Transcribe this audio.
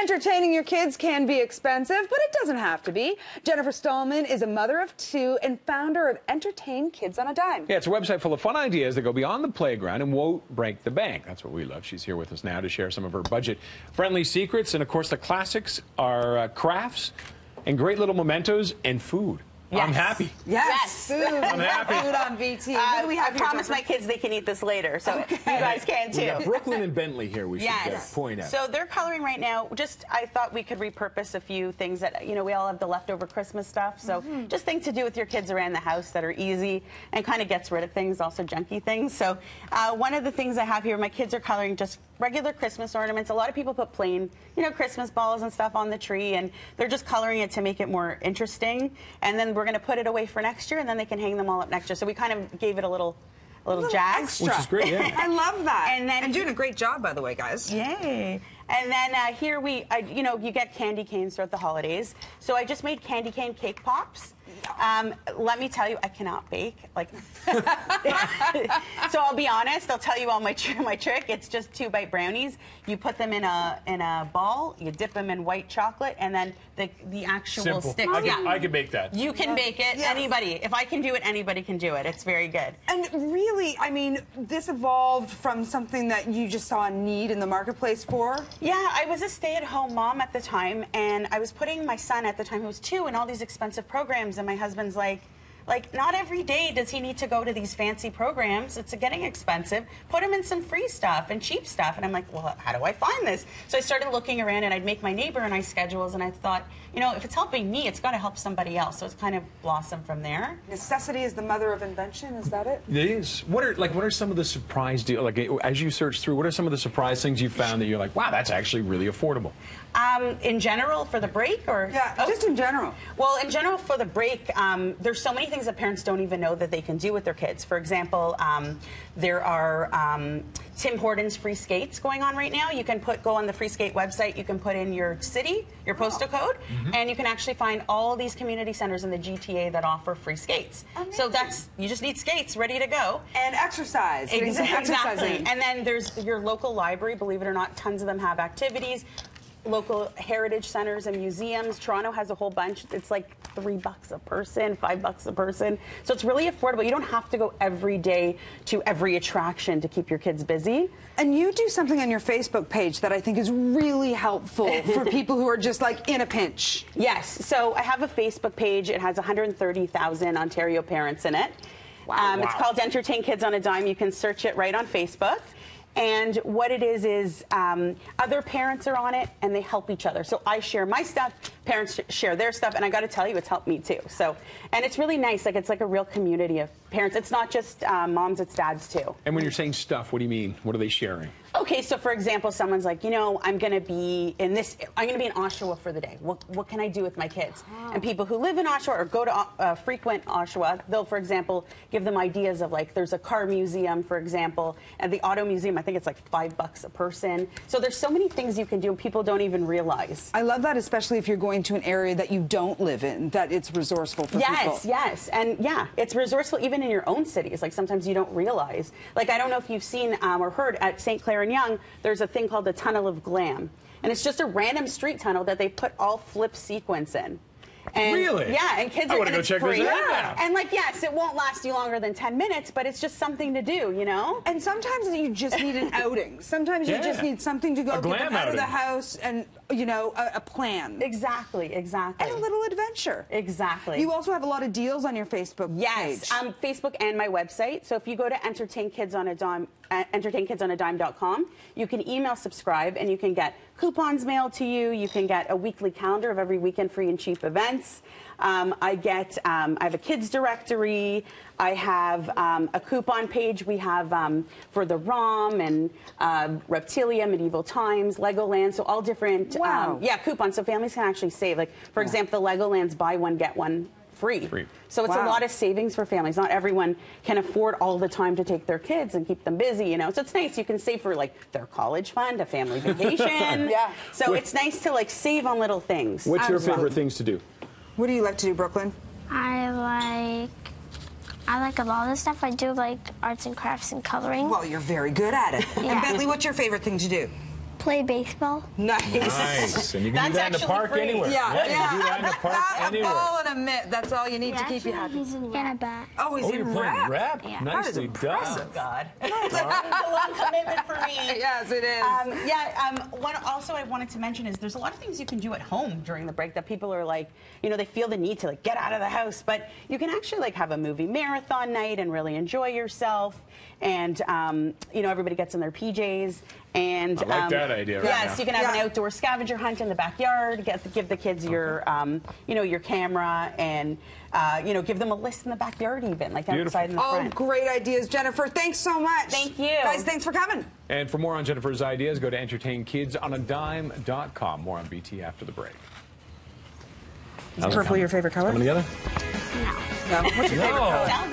Entertaining your kids can be expensive, but it doesn't have to be. Jennifer Stallman is a mother of two and founder of Entertain Kids on a Dime. Yeah, it's a website full of fun ideas that go beyond the playground and won't break the bank. That's what we love. She's here with us now to share some of her budget-friendly secrets. And, of course, the classics are crafts and great little mementos and food. Yes. I'm happy. Yes. Food. I'm happy. Food on VT. What do we have I promise my kids they can eat this later, so you guys can too. We got Brooklyn and Bentley here, we should point out. So they're coloring right now. I thought we could repurpose a few things that, we all have the leftover Christmas stuff. So just things to do with your kids around the house that are easy and kind of gets rid of things, also junky things. So one of the things I have here, my kids are coloring just regular Christmas ornaments. A lot of people put plain, Christmas balls and stuff on the tree, and they're just coloring it to make it more interesting. And then we're going to put it away for next year, and then they can hang them all up next year. So we kind of gave it a little jazz. Extra. Which is great, yeah. I love that. And doing a great job, by the way, guys. Yay. And then here you get candy canes throughout the holidays. So I just made candy cane cake pops. Let me tell you, I cannot bake. So I'll be honest. I'll tell you all my trick. It's just 2-bite brownies. You put them in a ball. You dip them in white chocolate, and then the actual Simple. sticks. I can bake that. You can bake it. Yes. Anybody. If I can do it, anybody can do it. It's very good. And really, I mean, this evolved from something that you just saw a need in the marketplace for? Yeah, I was a stay-at-home mom at the time, and I was putting my son at the time, who was 2, in all these expensive programs, and my husband's like, not every day does he need to go to these fancy programs. It's getting expensive. Put him in some free stuff and cheap stuff. And I'm like, well, how do I find this? So I started looking around, and I'd make my neighbor and I schedules, and I thought, if it's helping me, it's got to help somebody else. So it's kind of blossomed from there. Necessity is the mother of invention. Is that it? It is. What are some of the surprise deals? As you search through, what are some of the surprise things you found that you're like, wow, that's actually really affordable? In general, for the break, or just in general. Well, in general, for the break, there's so many things that parents don't even know that they can do with their kids. For example, there are Tim Hortons free skates going on right now. You can go on the free skate website. You can put in your city, your postal code, and you can actually find all these community centers in the GTA that offer free skates. Amazing. So you just need skates ready to go. And exercise. Exactly. And then there's your local library. Believe it or not, tons of them have activities. Local heritage centers and museums. Toronto has a whole bunch. It's like $3 a person, $5 a person. So it's really affordable. You don't have to go every day to every attraction to keep your kids busy. And you do something on your Facebook page that I think is really helpful for people who are just in a pinch. Yes. So I have a Facebook page. It has 130,000 Ontario parents in it. Wow. It's called Entertain Kids on a Dime. You can search it right on Facebook. And what it is other parents are on it, and they help each other. So I share my stuff, parents share their stuff, and I got to tell you, it's helped me too. So, and it's really nice. It's like a real community of parents. It's not just moms, it's dads too. And when you're saying stuff, what do you mean? What are they sharing? Okay, so for example, someone's like, I'm going to be in Oshawa for the day. What can I do with my kids? Oh. And people who live in Oshawa or go to frequent Oshawa, they'll, for example, give them ideas of there's a car museum, for example, and the auto museum, I think it's $5 a person. So there's so many things you can do and people don't even realize. I love that, especially if you're going to an area that you don't live in, that it's resourceful for people. Yes. And yeah, it's resourceful even in your own cities. Sometimes you don't realize. I don't know if you've seen or heard at St. Clair and Yonge, there's a thing called the Tunnel of Glam. And it's just a random street tunnel that they put all flip sequence in. And, really? Yeah, and kids I want to go check this out now. And yes, it won't last you longer than 10 minutes, but it's just something to do, And sometimes you just need an outing. Sometimes you just need something to go get them out of the house and, a plan. Exactly. And a little adventure. Exactly. You also have a lot of deals on your Facebook page. Yes, Facebook and my website. So if you go to entertainkidsonadime.com, you can email subscribe, and you can get coupons mailed to you. You can get a weekly calendar of every weekend free and cheap events. I have a kids directory. I have a coupon page we have for the ROM and Reptilia, Medieval Times, Legoland, so all different coupons so families can actually save. For example, the Legoland's buy one, get one free. So it's a lot of savings for families. Not everyone can afford all the time to take their kids and keep them busy, So it's nice. You can save for their college fund, a family vacation. So it's nice to save on little things. What's your favorite things to do? What do you like to do, Brooklyn? I like a lot of stuff. I do arts and crafts and coloring. Well, you're very good at it. And Bentley, what's your favorite thing to do? Play baseball. Nice. And you can do that in the actually park free. anywhere. Yeah, You can do that in the park A anywhere. ball and a mitt. That's all you need to keep you happy. He's in a bat. Oh, he's Oh, in you're playing rap? Yeah. Nicely done. God. It's a long commitment for me. Yes, it is. What also I wanted to mention is there's a lot of things you can do at home during the break that people are like, they feel the need to like get out of the house, but you can actually like have a movie marathon night and really enjoy yourself. And everybody gets in their PJs. And I like that idea right yes, now. you can have an outdoor scavenger hunt in the backyard. Give the kids your your camera and give them a list in the backyard even, like outside in the front. Great ideas, Jennifer. Thanks so much. Thank you. Guys, thanks for coming. And for more on Jennifer's ideas, go to entertainkidsonaDime.com. More on BT after the break. Is purple your favorite color? Coming together? No. No. What's your favorite color? Tell them.